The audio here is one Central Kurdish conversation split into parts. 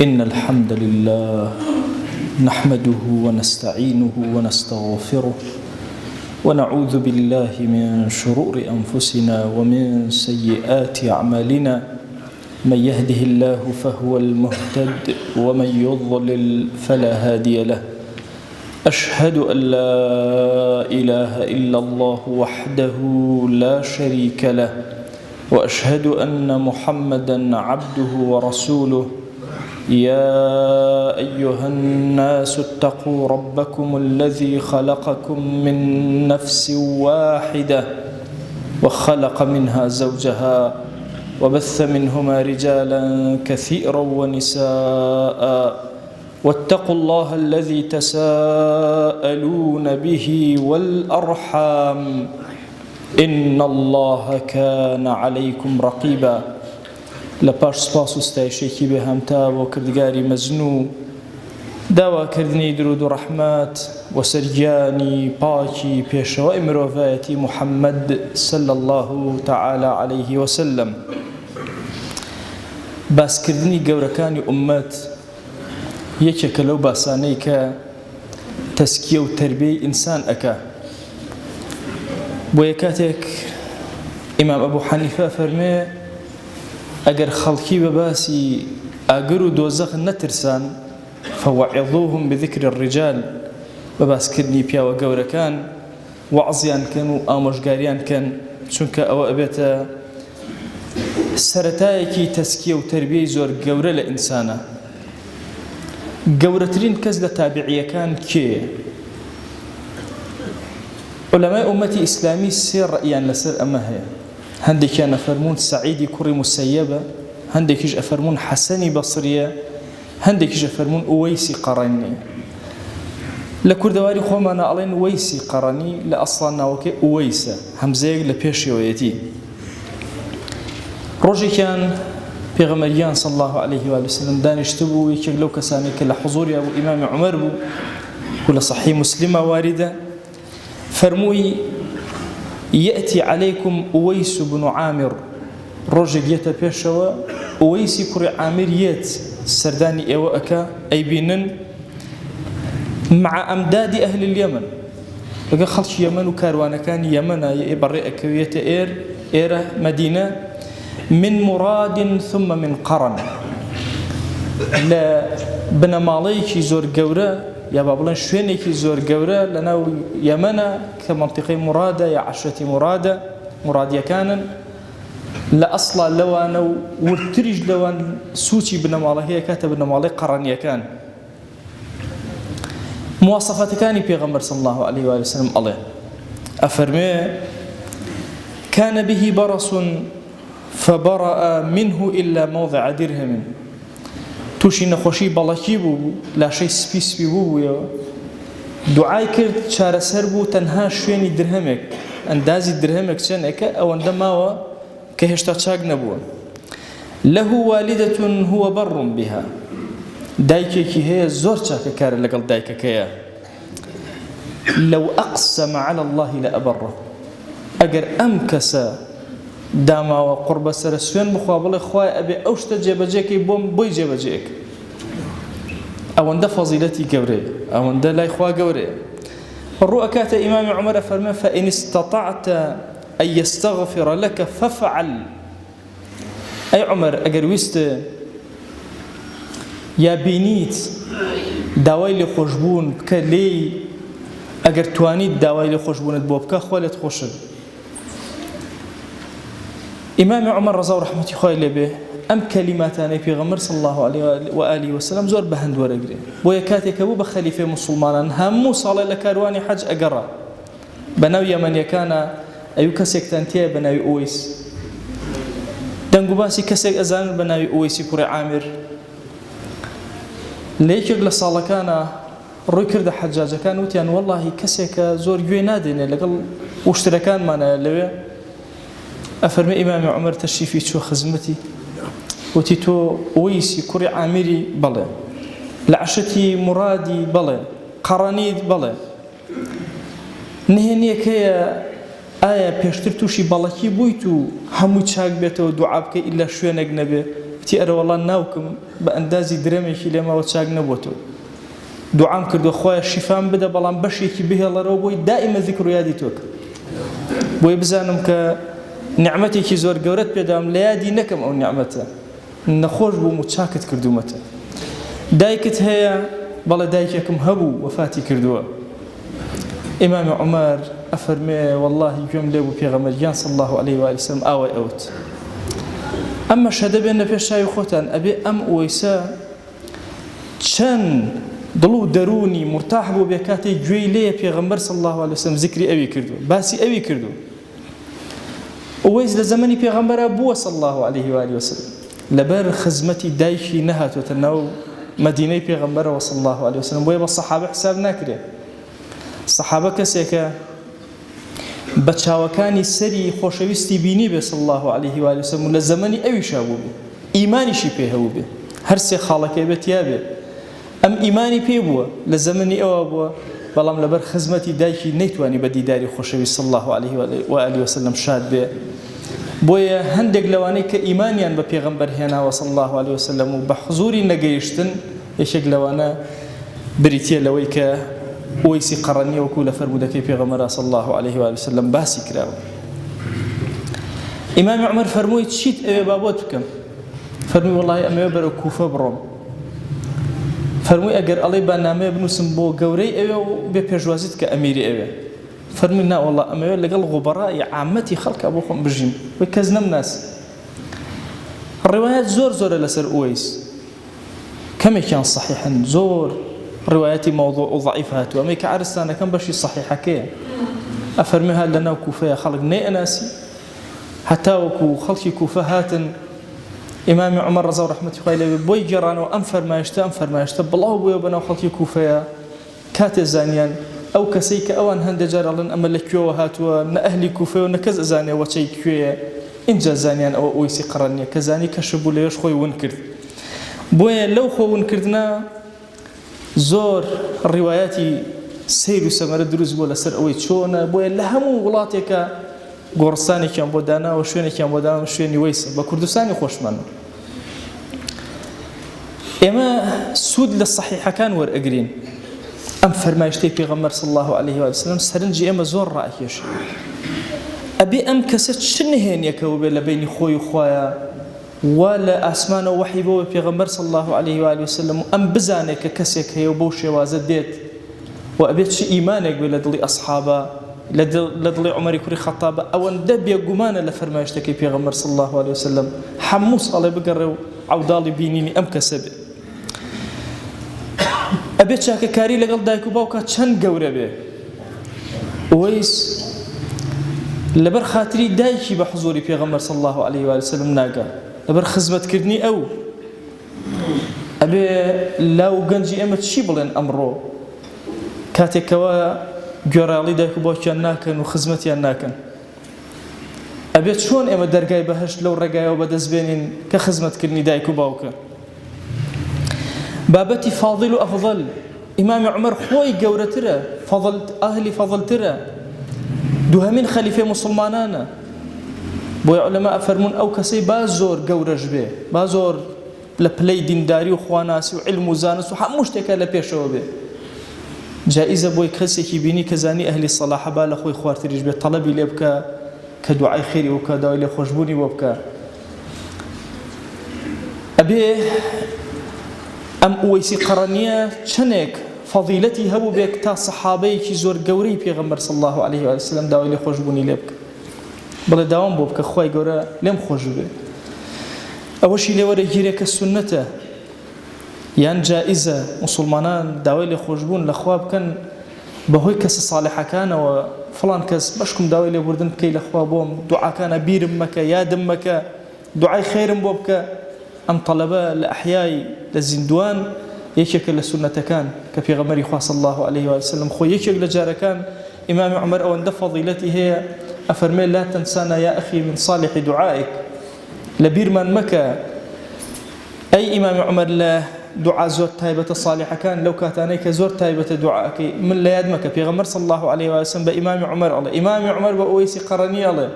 إن الحمد لله نحمده ونستعينه ونستغفره ونعوذ بالله من شرور أنفسنا ومن سيئات أعمالنا من يهده الله فهو المهتد ومن يضلل فلا هادي له أشهد أن لا إله إلا الله وحده لا شريك له وأشهد أن محمدًا عبده ورسوله يا أيها الناس اتقوا ربكم الذي خلقكم من نفس واحدة وخلق منها زوجها وبث منهما رجالا كثيرا ونساء واتقوا الله الذي تساءلون به والأرحام إن الله كان عليكم رقيبا لپاش سپاس و ستایشێکی بێهامتا بۆ کردگاری مەزنوو داواکردنی درود و ڕەحمەت و سەرگیانی پاکی پێشەوەی مرۆڤایەتی محەممەد صلی الله تعالی عليه وسلم. باسکردنی گەورەکانی ئوممەت یەکێکە لەو باسانەی کە تەسکیە و تەربیەی ئینسان ئەکا. بۆ یە کاتێک ئیمام ئەبوو حەنیفە فەرمێ ئەگەر خەڵکی بە باسی ئاگر و دۆزەخ نەترسان فەوەعظوهم بذکر الرجال، بە باسکردنی پیاوە گەورەکان وەعزیان کەن و ئامۆژگاریان کەن، چونکە ئەوە ئەبێتە سەرەتایەکی تەسکیە و تەربیەی زۆر گەورە لە ئینسانە. گەورەترین کەس لە تابعیەکان کێیە؟ عولەمای ئومەتی ئیسلامی سێ ڕەئیان لەسەر ئەمە هەیە. هەندێکیان ئەفەرمون سەعیدی کوڕی موسەیەبە، هەندێکیش ئەفەرمون حەسەنی بەسریە، هەندێکیش ئەفەرمون ئوەیسی قەڕەنی. لە کوردەواری خۆمانە ئەڵێن وەیسی قەڕەنی، لە ئەسڵان ناوەکەی ئوەیسە، هەمزەیەک لە پێشەوەیەتی. ڕۆژێکیان پێغەمبەریان صلی الله عليه وسلم دانیشتبوو، یەکێک لەو کەسانی کە لە حوزوریە بوو ئیمامی عومەر بوو و لە صحیح مسلمە واردە، فەرمووی يأتي عليكم أويس بن عامر، ڕۆژێک یەتە پێشەوە ئوەیسی کوڕی عامر یێت سەردانی ئێوە ئەکا ئەیبینن مع ئەمداد ئەهل اليمن، لەگەڵ خەڵکی یەمەن و کاروانەکانی یەمەنە بەڕێ ئەکەوێتە ئێرە مەدینە، من مراد ثم من قەڕەن، لە بنەماڵەیەکی زۆر گەورە یا با بڵێن شوێنێکی زۆر گەورە لە ناو یەمەنە کە مەنتیقەی مرادە یا عەشرەتی مرادە، مرادیەکانن. لە ئەسڵا لەوانە و ورتریش لەوان سوچی بنەماڵە هەیە کاتە بنەماڵەی قەڕەنیەکان. مواصفاتەکانی پێغەمبەر صلی الله عليه وسلم ئەڵێ، ئەفەرمێ كان به برص فبرأ منه إلا موضع درهم، تووشی نەخۆشی بەڵەکی بوو، لاشەی سپی بوویەوە، دوعای کرد چارەسەر بوو تەنها شوێنی درهەمێک، ئەندازی درهەمێک چەندێکە ئەوەندە ماوە کە هێشتا چاک نەبووە. له والدة هو بر بها، دایکێکی هەیە زۆر چاکەکارە لەگەڵ دایکەکەیە. لو أقسم على الله لأبره، ئەگەر ئەم کەسە داماوە قوربە سەرە سوێن بخوا بڵێ خوای ئەبێ ئەو شتە جێبەجێکەی بۆم بۆی جێبەجێک، ئەوەندە فەزیلەتی گەورەیە، ئەوەندە لای خوا گەورەیە. ڕوو ئەکاتە ئیمامی عومەر فەرمێ فإن استطعت أن يستغفر لك فافعل، ئەی عومەر ئەگەر ویستە یا بینیت داوای لێخۆشبوون بکە لێی، ئەگەر توانیت داوای لێخۆشبوونت بۆ بکە خوا لێت خۆشت. ئیمامی عومەر ڕەزا و ڕەحمەتی خوای لێبێ ئەم کەلیماتانەی پێغەمبەر صلی الله عليه وآله وسلم زۆر بەهەند وەرەگرێ. بۆ یە کاتێکە بوو بە خەلیفەی موسڵمانان هەموو ساڵێ لە کاروانی حەج ئەگەڕا، بەناو یەمەنیەکانە ئەوی کەسێکتان تێیە بە ناوی ئوەیس، دەنگ و باسی کەسێک ئەزانن بە ناوی ئوەیسی کوڕی عامر. لە یەکێک لە ساڵەکانە ڕووی کردە حەجاجەکان، وتیان وەڵڵاهی کەسێکە زۆر گوێ نادێنێ لەگەڵ وشترەکانمانە لەوێ. ئەفەرمێ ئیمامی عومەر تەشریفی چوە خزمەتی، وتی تۆ ئوەیسی کوڕی عامیری؟ بەڵێ. لە عەشرەتی مرادی؟ بەڵێ. قەڕەنیت؟ بەڵێ. نهێنیەک هەیە ئایا پێشتر تووشی بەڵەکی بوویت و هەمووی چاک بێتەوە دوعا بکەی ئیلا شوێنێک نەبێ؟ تی ئەرە وەڵا ناوکم بە ئەندازی درەمێکی لێمەوە چاک نەبووەوە دوعام کردو خۆیان شیفام بدە بەڵام بەشێکی بهێڵەرەوە بۆی دائیمە ذیکر و یادی تۆ کرد بۆی بزانم کە نیعمەتێکی زۆر گەورەت پێدام لە یادی نەکەم ئەو نیعمەتە نەخۆش بووم و چاکت کردومەتە دایکت هەیە بەڵێ دایکێکم هەبوو وەفاتی کردووە ئیمامی عومەر ئەفەرمێ وەڵڵاهی گوێم لێ بوو پێغەمبەرگیان صلی الله علیه و آله وسلم ئاوای ئەوت ئەمە شەدە بێنە پێش چاوی خۆتان ئەبێ ئەم ئۆیسە چەند دڵ و دەرونی مرتاح بوو بێ کاتێک گوێی لێیە پێغەمبەر صلی الله علیه وسلم ذیکری ئەوی کردو باسی ئەوی کردو ئۆیس لە زەمەنی پێغەمبەرە بووە صلی الله علیه و آله وسلم لەبەر خزمەتی دایکی نەهاتوۆتە ناو مدینەی پێغەمبەرەوە صلی الله علیه وسلم بۆیە بە سەحابە حساب ناکرێ سەحابە کەسێکە بە چاوەکانی سەری خۆشەویستی بینی بێ صلی الله علیه و آله وسلم لە زەمەنی ئەویشا بوو بێ ئیمانیشی پێ هەبوو بێ هەر سێ خاڵەکەی بێت یا بێ ئەم ئیمانی پێ بووە لە زەمەنی ئەوە بووە بەڵام لەبەر خزمەتی دایکی نەیتوانی بە دیداری خۆشەویست صلی الله علیه و آله وسلم شاد بێ بۆیە هەندێک لەوانەی کە ئیمانیان بە پێغەمبەر هێناوە صلی الله علیه وسلم و بە حزوری نەگەیشتن یەکێک لەوانە بریتیە لەوەی کە ئۆیسی قەڕەنیە وەکو لە فەرمودەکەی پێغەمبەر صلی الله علیه و آله وسلم باسی کراوە ئیمامی عومەر فەرمووی چیت ئەوێ بابۆت بکەم فەرمووی وەڵڵاهی ئەمەوێ بەرەو کوفە بڕۆم فەرمووی ئەگەر ئەڵێ با نامەیە بنووسم بۆ گەورەی ئەوێ و بێ پێشوازیت کە ئەمیری ئەوێ فەرمووی نا وەڵڵا ئەمەوێ لەگەڵ غوبەڕای عامەتی خەڵکە بۆ خۆم بژیم وەی کەس نەمناسی ڕیوایەت زۆرە لەسەر ئۆیس کەمێکیان صحیحن زۆر ڕیوایەتی مەوضوع و ضعیف هاتووە ئەمەی کە عەرزتانەکەم بەشی صحیحەکەیە ئەفەرمێ هات لەناو کوفەیە خەڵک نەیئەناسی هەتا وەکو خەڵکی کوفە هاتن ئیمامی عومەر ڕەزا و ڕەحمەتی خوای لێبێ بۆی گێڕانەوە ئەم فەرمایشتە بڵاو بووە بەناو خەڵکی کوفەیە کاتێ زانیان ئەو کەسەی کە ئەوان هەندێک جار ئەڵێن ئەمە لە کوێوە هاتووە نە ئەهلی کوفەیە و نە کەس ئەزانێ وەچەی کوێیە اینجا زانیان ئەوە ئۆیسی قەڕەنیە کە زانی کەشە بوو لەوێش خۆی ون کرد بۆیە لەو خۆ ونکردنە زۆر ڕیوایەتی سیر و سەمەرە دروست بووە لەسەر ئەوەی چۆنە بۆیە لە هەموو وڵاتێکە گۆڕستانێکیان بۆ داناوە شوێنێکیان بۆ داناوە شوێنی وەیسە بە کوردستانی خۆشمان ئێمە سوود لە صحیحەکان وەرئەگرین ئەم فەرمایشتەی پێغەمبەر صلی الله علیه و سلم سەرنجی ئێمە زۆر ڕائکێشێ ئەبێ ئەم کەسە چ نهێنیەکەوە بێ لە بینی خۆی و خوایە وا لە ئاسمانەوە وحی بۆ پێغەمبەر صلی الله علیه و سلم ئەم بزانێت کە کەسێک هەیە و بەو شێوازە دێت و ئەبێت چ ئیمانێک بێ لە دڵی ئەسحابە لە دڵی عومەری کوڕی خەتابە ئەوەندە بێگومانە لە فەرمایشتەکەی پێغەمبەر صلی الله علیه و سلم هەموو ساڵێ بگەڕێ و عەوداڵی بینینی ئەم کەسە بێ ئەبێت چاکەکاری لەگەڵ دایک و باوکە چەند گەورە بێ ئۆیس لەبەر خاتری دایکی بە حزوری پێغەمبەر صلی الله علیه و سلم ناگا لەبەر خزمەتکردنی ئەو ئەبێ لاو گەنجی ئێمە چی بڵێن ئەمڕۆ کاتێکەوە گوێڕاڵی دایک و باوکیان ناکەن و خزمەتیان ناکەن ئەبێت چۆن ئێمە دەرگای بەهەشت لەو ڕێگایەوە بەدەستبێنین کە خزمەتکردنی دایک و باوکە بابەتی فاضل و ئەفضل ئیمامی عومەر خۆی گەورەترە ئەهلی فەضڵترە دووهەمین خەلیفەی موسڵمانانە بۆی عولەما ئەفەرمون ئەو کەسەی با زۆر گەورەش بێ با زۆر لە پلەی دینداری و خواناسی و علم و زانست و هەموو شتێکە لە پێشەوە بێ جائزە بۆی کەسێکی بینی کە زانی ئەهلی سەلاحە با لە خۆی خواردتریش بێت تەڵەبی لێ بکە کە دوعای خێری بکە داوای لێ خۆشبوونی بۆ بکە ئەبێ ئەم ئوەیسی قەڕەنیە چەندێک فەضیلەتی هەبوو بێت تا سەحابەیەکی زۆر گەورەی پێغەمبەر صلی الله علیه و سلم داوای لێ خۆشبوونی لێ بکە بڵێ داوام بۆ بکە خوای گەورە لێم خۆش بێ ئەوەشی لێ وەرەگیرێ کە سونەتە یان جائزە موسڵمانان داوای لێ خۆشبوون لە خوا بکەن بەهۆی کەسە ساڵحەکانەوە فڵان کەس بەشکم داوای لێبوردن بکەی لە خوا بۆم دوعاکانە بیرم مەکە یادم مەکە دوعای خێرم بۆ بکە ئەم تەڵەبە لە ئەحیای لە زیندوان یەکێکە لە سونەتەکان کە پێغەمبەری خوا صلی الله علیه و سلم خۆ یەکێک لە جارەکان ئیمامی عومەر ئەوەندە فەضیلەتی هەیە ئەفەرمێ لا تنسانا یا ئەخی من صالح دعائك لە بیرمان مەکە ئەی ئیمامی عومەر لە دوعا زۆر تایبەتە صالحەکان لەو کاتانەی کە زۆر تایبەتە دوعاکەی من لە یاد مەکە پێغەمبەر صلی الله علیه و سلم بە ئیمامی عومەر ئەڵێ ئیمامی عومەر بە ئۆیسی قەڕەنی ئەڵێ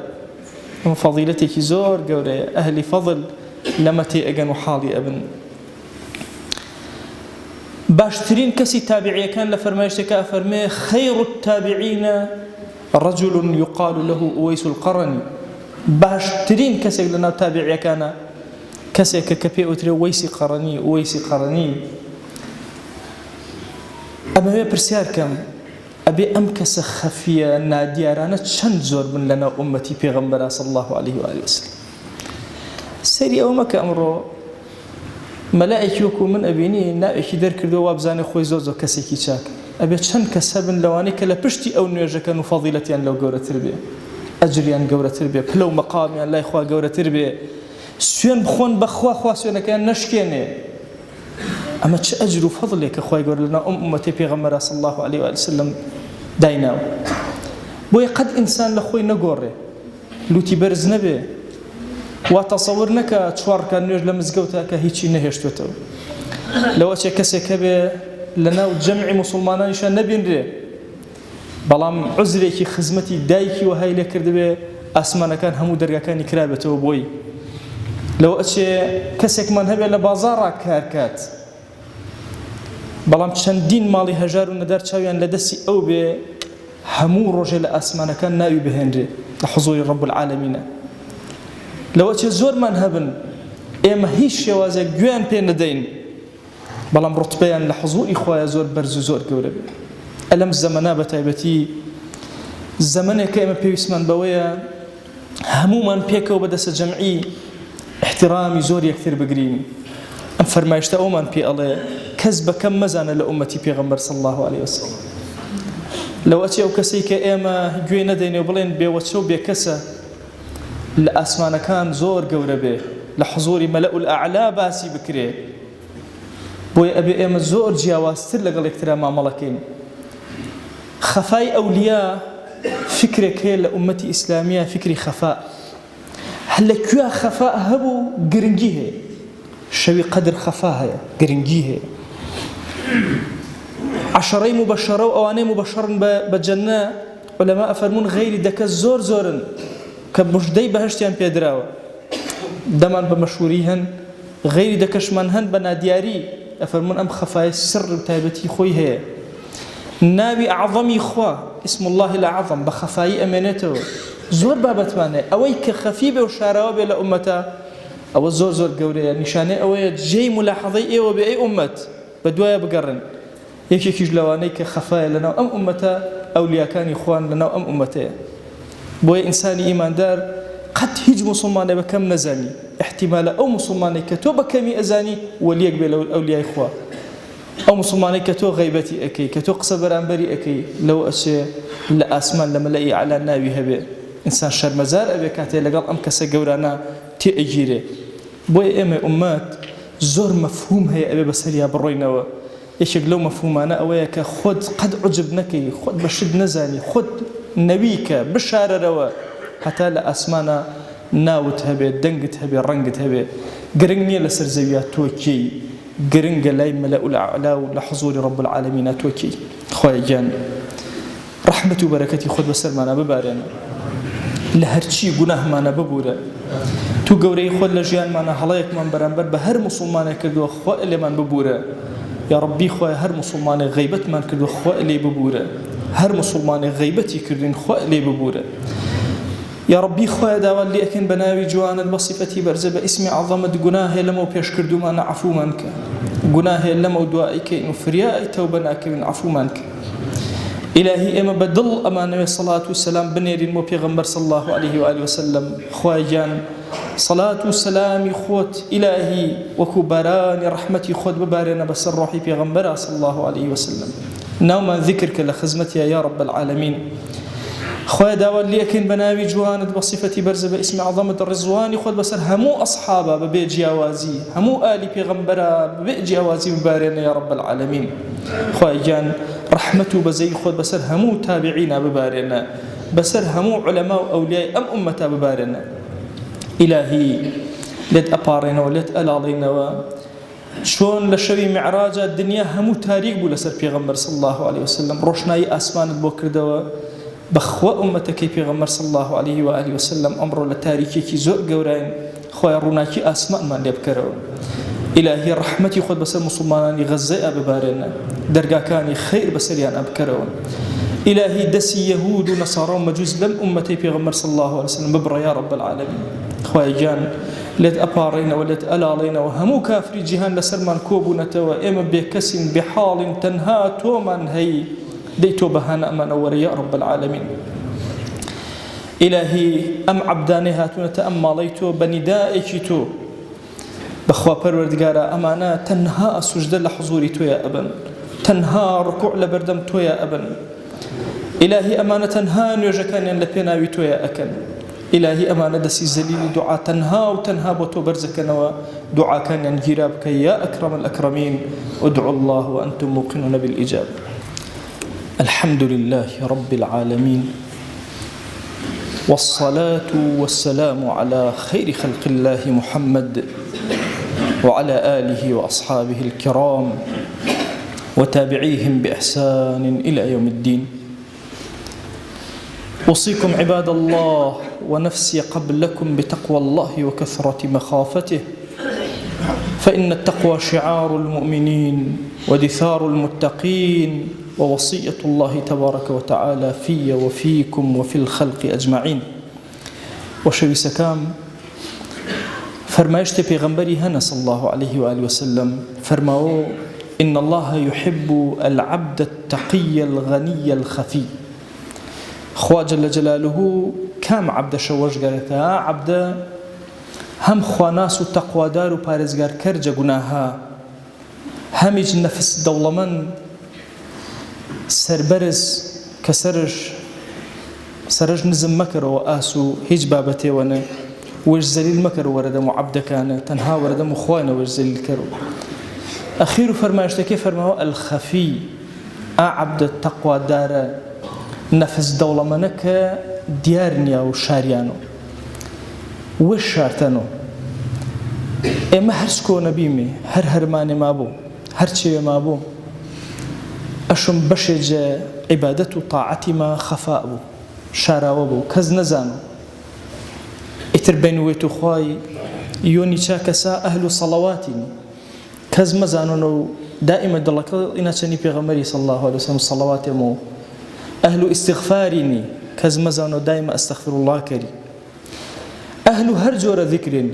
ئەم فەضیلەتێکی زۆر گەورەیە ئەهلی فەضل لمتي أجن وحالي أبن باشترين كسي تابعي كان لفرمايشتك أفرمي خير التابعين رجل يقال له أويس القرني باشترين كسي لنا تابعي كان كسي ككبي أتري أويس قرني أما هي برسيار كم أبي أمكس خفية ناديارانا چند زور من لنا أمتي پیغمبر صلى الله عليه وآله وسلم سري أومك أمره ملائكة من أبيني نائشي در كردو وابزاني خوي زوزو كسي كي چاك أبي چند كسبن لواني كلا پشتي أو نيوجا كانوا فضيلتيان لو قورة تربية أجريان قورة تربية بلو مقاميان لا إخوة قورة تربية سوين بخون بخوا سوين كان نشكيني أما چه أجر وفضلك أخوي قول لنا أمتي پیغمبر صلى الله عليه وآله وسلم دايناو بوي قد إنسان لخوي نقوري لوتي برز نبي وتصور نكا تشوار كان نيوج لمزقوتا كهيتشي نهشتوتو لو أشي كسي كبي لنا وجمع مسلمان نشان نبين ري بلام عزريكي خزمتي دايكي وهاي لكردبي أسمانا كان همو درقا كان يكرابتو بوي لو أشي كسيك من هبي لبازارا كاركات بەڵام چەندین ماڵی هەژار و نەدار چاویان لە دەستی ئەو بێ هەموو ڕۆژێ لە ئاسمانەکان ناوی بهێنرێ لە حوزوری ڕەب العالەمینە لەوە چێ زۆرمان هەبن ئێمە هیچ شێوازێک گوێیان پێ نەدەین بەڵام ڕوتبەیان لە حوزوری خۆیان زۆر بەرز و زۆر گەورە بێ ئەلەم زەمەنا بەتایبەتی زەمانێک کە ئێمە پێویستمان بەوەیە هەمومان پێکەوە بەدەستە جەمعی احترامی زۆر یەکتر بگرین ئەم فەرمایشتە ئەومان پێ ئەڵێ کەس بەکەم مەزانە لە ئومەتی پێغەمبەر صلی الله عليه وسلم لەوە چێ ئەو کەسەی کە ئێمە گوێ نەدەینێ و بڵێن بێوەچە و بێکەسە لە ئاسمانەکان زۆر گەورە بێ لە حوزوری مەلەء الأعلا باسی بکرێ بۆیە ئەبێ ئێمە زۆر جیاوازتر لەگەڵ یەکترا مامەڵەکەین خەفای ئەولیا فکرێک هەیە لە ئومەتی ئیسلامیە فکری خەفا هەر لەکوێ خەفا هەبوو گرنگی هەیە شەوی قەدر خەفا هەیە گرنگی هەیە عشرەی مبەشەرە و ئەوانەی مبەشەرن بە جەنە عولەما ئەفەرمون غەیری دەکە زۆر زۆرن کە موژدەی بەهەشتیان پێدراوە دەمان بە مەشهووری هەن غەیری دەکەشمان هەن بە نادیاری ئەفەرمون ئەم خەفایە سر و تایبەتی خۆی هەیە ناوی ئەعظەمی خوا اسم الله الأعظم بە خەفایی ئەمێنێتەوە زۆر بابەتمانێ ئەوەی کە خەفی بێ و شاراوە بێ لە ئومەتە ئەوە زۆر زۆر گەورەیە نیشانەی ئەوەیە جێی ملاحەظەی ئێوە بێ ئەی ئومەت بە دوایە بگەڕن یەکێکیش لەوانەی کە خەفایە لەناو ئەم ئومەتە ئەولیاکانی خوان لەناو ئەم ئومەتەیە بۆیە ئینسانی ئیماندار قەت هیچ مسلمانێ بەکەم نەزانی احتیمالە ئەو مسلمانەی کە تۆ بەکەمی ئەزانی وەلیەک بێ لە ئەولیای خوا ئەو مسلمانەی کە تۆ غەیبەتی ئەەکەی کە تۆ قسە بەرامبەری ئەەکەی لەو ئەچێ لە ئاسمان لە مەلەئی ئەعلا ناوی هەبێ ئینسان شەرمەزار ئەبێ کاتێ لەگەڵ ئەم کەسە گەورانە تێئەگیرێ بۆیە ئێمە ئومەت زۆر مەفهوم هەیە ئەبێ بەسەریا بڕۆینەوە یەکێک لەو مەفهومانە ئەوەیە کە خۆت قەت عجب نەکەی خۆت بەشت نەزانی خۆت نەویکە بشارەرەوە هەتا لە ئاسمانە ناوت هەبێ دەنگت هەبێ ڕەنگت هەبێ گرنگ نییە لەسەر زەویە تۆکیی گرنگە لای مەلەء الأعلا و لە حوزوری ڕەب العالەمینە تۆکیی خوای گیان ڕەحمەت و بەرەکەتی خۆت بەسەرمانە ببارێنە لە هەرچی گوناهمانە ببورە تو گەورەی خۆت لە ژیانمانە هەڵەیەکمان بەرامبەر بە هەر مسلمانێک کردووە خوا لێمان ببورە یا ڕەبی خوای هەر مسلمانێک غەیبەتمان کردووە خوا لێ ببورە هەر مسلمانێک غەیبەتی کردوین خوا لێ ببورە یا ڕەبی خوای داوات لێ ئەکەین بە ناوی جوانت بە صیفەتی بەرزە بە ئیسمی عەظەمت گوناهێ لەمە و پێشکردومانە عەفومان کە گوناهێ لەمە و دوایی کەین و فریای تەوبە ناکەوین عەفومان کە إلهي إما بدل أمانة صلاة والسلام بنيرين مو پیغمبر صلى الله عليه وآله وسلم خواجان صلاة والسلام خوت إلهي وكبران رحمتي خود ببارنا بسر روحي پیغمبر صلى الله عليه وسلم نوما ذكرك لخزمتي يا رب العالمين خويا داول ليكن بناوي جوانت بصفتي برزة باسم عظمة الرزوان خود بسر همو أصحابه ببيت جاوازي همو آلي پیغمبرا ببيت جاوازي ببارنا يا رب العالمين خواجان رحمته بزي خود بسر همو تابعين ببارنا بسر همو علماء وأولياء أم أمتا ببارنا إلهي لد أبارنا ولد ألاضينا شون لشوي معراج الدنيا همو تاريخ بو لسر پیغمبر صلى الله عليه وسلم روشناي أسمان بوكر دوا بخوا أمتك پیغمبر صلى الله عليه وآله وسلم أمره لتاريخي كي زور قورين خوای ڕووناکی ئاسمانمان لێ بکەرەوە ئیلاهی ڕەحمەتی خۆت بەسەر مسلمانانی غەزەی ئەببارێنە دەرگاکانی خەیر بەسەریان ئەبکەرەوە ئیلاهی دەستی یەهود و نەسارا و مەجووس لەم ئومەتەی پێغەمبەر صلی الله عليه وسلم ببڕە یا رب العالمین خوای گیان لێت ئەپاڕێنەوە لێت ئەلاڵێنەوە هەموو کافری جیهان لەسەرمان کۆبوونەتەوە ئێمە بێکەسین بحاڵین تەنها تۆمان هەی دەی تۆ بەهانە ئەمانە وەرە یا رب العالمین إلهي أم عبداني هاتونة أم ماليتو بندائك تو بخوا پروردگارا أمانا تنها سجد لحضوري تو يا أبن تنها ركوع لبردم تو يا أبن إلهي أمانة تنها نيوجكان لبناوي تو يا أكن إلهي أمانة دسي زليل دعاء تنها وتنها بوتو برزكنا ودعاء كان ينجرابك يا أكرم الأكرمين ادعوا الله وأنتم موقنون بالإجابة الحمد لله رب العالمين والصلاة والسلام على خير خلق الله محمد وعلى آله وأصحابه الكرام وتابعيهم بإحسان إلى يوم الدين أوصيكم عباد الله ونفسي قبلكم بتقوى الله وكثرة مخافته فإن التقوى شعار المؤمنين ودثار المتقين ووصية الله تبارك وتعالى في وفيكم وفي الخلق أجمعين وشوي سكام فرمايشت بيغمبري هنا صلى الله عليه وآله وسلم فرماو إن الله يحب العبد التقي الغني الخفي خوا جل جلاله كام عبد شوش قالتا عبد هم خواناس التقوى دار بارزقار كرج قناها همج نفس دولمن سربرز كسرج نزم مكر وآسو هيج بابتي وانا وش زليل مكر ورد معبد كان تنها ورد مخوانا وش زليل كرو أخير فرماشتكي فرماه الخفي عبد التقوى دار نفس دولة منك ديارنيا وشاريانو وش شارتانو إما هرسكو نبيمي هرماني مابو هرشي مابو أشم بشج عبادة طاعتي ما خفاء بو شاراوة بو كز نزانو اتربين ويتو خواي يوني شاكسا أهل صلواتي كز مزانو دائما دلك إنا تشني بيغمري صلى الله عليه وسلم صلوات مو أهل استغفارني كز مزانو دائما أستغفر الله كري أهل هرجور ذكرني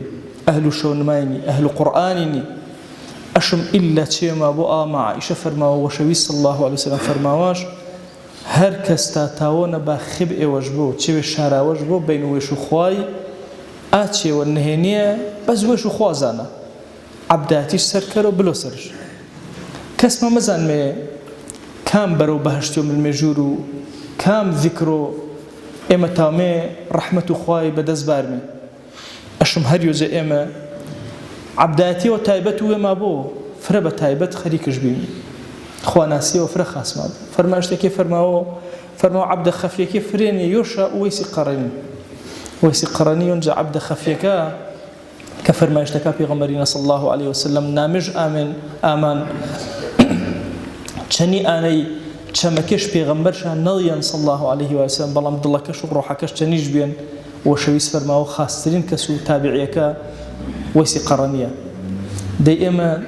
أهل شونماني أهل قرآنني أشم إلا تشيما بو مع عائشة فرماوا وشوي صلى الله عليه وسلم فرماواش هر کس تاونا با خبئ وجبو تشوي شارع وجبو بين ويشو خواي آتشي والنهينية بس ويشو خوازانا عبداتيش سركرو بلو سرش کس ما مزان مي كام برو بهشتو من المجورو كام ذكرو إما تاومي رحمة خواي بدز بارمي أشم هر يوزي إما عبداتي وتايبته وما بو فربا تايبت خريكش بيني خواناسي وفر خاص ما فرماشتكي فرماو عبد خفيك فريني يوشا ويسي قرني ينجا عبد خفيك كفرماشتكا بيغمبرنا صلى الله عليه وسلم نامج آمان چني آني چمكش بيغمبرشا نضيا صلى الله عليه وسلم بلام دلكش وروحكش چنيج بين وشويس فرماو خاصترين كسو تابعيك ويسي قرنية دائما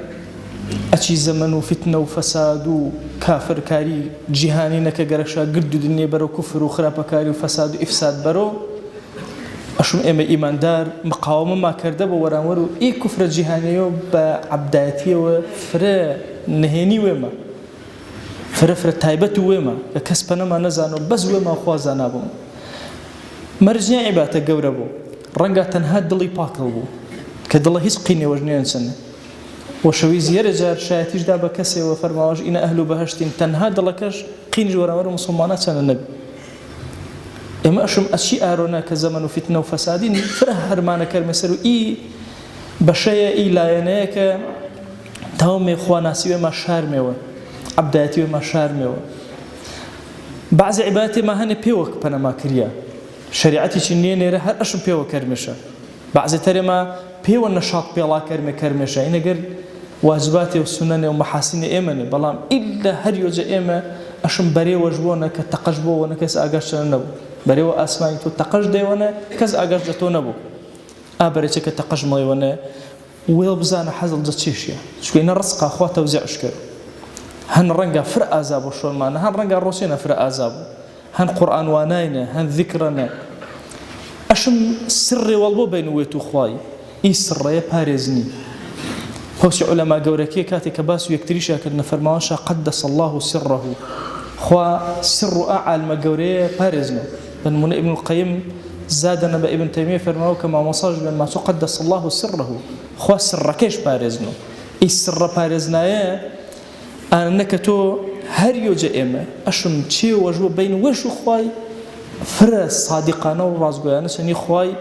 أشي زمن وفتنة وفساد وكافر كاري جهاني نكا قرشا قرد دنيا برو كفر وخراب كاري وفساد وإفساد برو أشم إما إيمان دار مقاومة ما كردب ورانورو إي كفر جهانيو بعبداتي وفرا نهيني وما فرا تايبت وما كسبنا ما نزانو بس وما خوازانا بو مرجع عباتا قوربو رنقا تنها دلي باكلبو كدله هيس قيني وجنين سنة وشوي زيارة جار شايتيش دابا كسي وفرماواج إن أهل بهشتين تنها دلكش قين جورا مسلمانات سنة النبي إما أشم أشي آرونا كزمن وفتنة وفسادين فره هرمانا كرمسرو إي بشايا إي لاينيك تاومي خواناسي وما شارميوه عبداتي وما شارميوه بعض عبادتي ما هني بيوك بنا ما كريا شريعتي شنين يرى هر أشم بيوك كرمشة بعض ترى ما بيو النشاط بيلا كرمشة إن غير واجباتي والسنن ومحاسن إيماني بلام إلا هر يوجا إيما أشم بري وجبونا كتقجبو وانا كس أجرش نبو بري وأسمعي تو تقج دي وانا كز أجرش تو نبو ئابەرێکێک کە تەقەژمەڵێوەنە وێڵ بزانە حەزڵ جە چێشیە چکوێنە ڕسقا خوا تەوزیعش کرد هەن ڕەنگە فرە ئازا بۆ شۆمانە هەن ڕەنگە ڕۆسێنە فرە ئازا بوو هەن قورئان واناینە هەن ذیکرەنە ئەشم سڕێ وەڵ بۆ بینوێت و خوای ئی سڕەیە پارێزنی خۆشی عولەما گەورەکەی کاتێک کە باس و یەکتریشە کردنە فەرماوەشە قەدەس الله سره خوا سر و عالمە گەورەیە پارێزنە بنمونە ابن القیم زادنا بە ابن تەیمیە فەرماوە کە مامۆساژ بێن ماچۆ قەدەس الله سره خوا سڕەکەیش پارێزنە ئی سڕە پارێزنایە ئانەکە تۆ هەر یۆجە ئێمە ئەشم چێ وەژوە بین وەش و خوای فرە سادقانە و ڕازگۆیانە چەنی خوای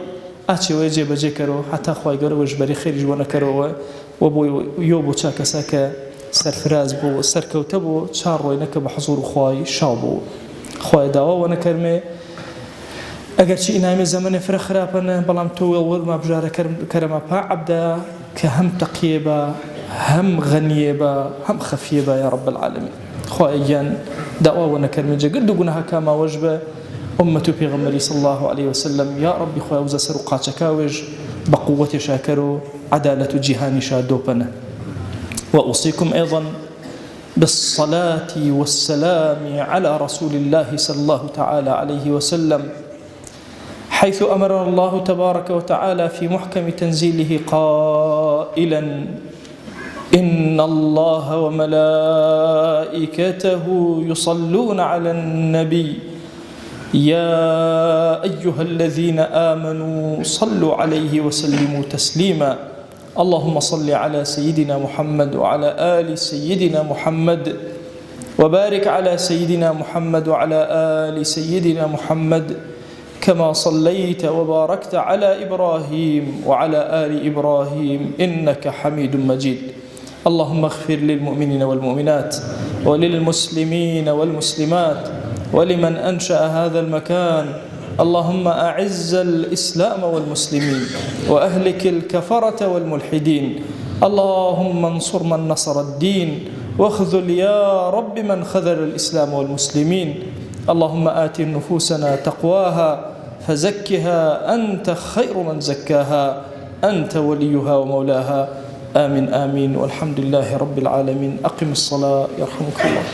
ئاچێوەیە جێبەجێکەرەوە حتا خوای گەورە وەژبەری خێریش بۆ نەکەرەوە و بۆ یۆ بۆ چا کەسا کە سەرفراز بوو سەرکەوتە بوو چار ڕۆینەکە بە حزور خوای شاو بوو خوای داواوە نەکەرمێ ئەگەر چی ئینامێ زەمەنێ فرە خراپەنە بەڵام تۆ وەڵما بژارە کەرەمە پا عەبدا کە هەم تەقیە بە هەم غەنیە بە هەم خەفیە بە یا رب العالمین خوای گیان داواوە نەکەرمێ جەگەر دوو گوناها کاماوەش بە أمة پیغمبری صلى الله عليه وسلم يا ربي خواه وزا سر قاچكاوج بقوة شاكرو عدالة جهاني شادوبنا وأوصيكم أيضا بالصلاة والسلام على رسول الله صلى الله تعالى عليه وسلم حيث أمرنا الله تبارك وتعالى في محكم تنزيله قائلا إن الله وملائكته يصلون على النبي يا أيها الذين آمنوا صلوا عليه وسلموا تسليما اللهم صل على سيدنا محمد وعلى آل سيدنا محمد وبارك على سيدنا محمد وعلى آل سيدنا محمد كما صليت وباركت على إبراهيم وعلى آل إبراهيم إنك حميد مجيد اللهم اغفر للمؤمنين والمؤمنات وللمسلمين والمسلمات ولمن أنشأ هذا المكان اللهم أعز الإسلام والمسلمين وأهلك الكفرة والملحدين اللهم انصر من نصر الدين واخذل يا رب من خذل الإسلام والمسلمين اللهم آت نفوسنا تقواها فزكها أنت خير من زكاها أنت وليها ومولاها آمين آمين والحمد لله رب العالمين أقم الصلاة يرحمك الله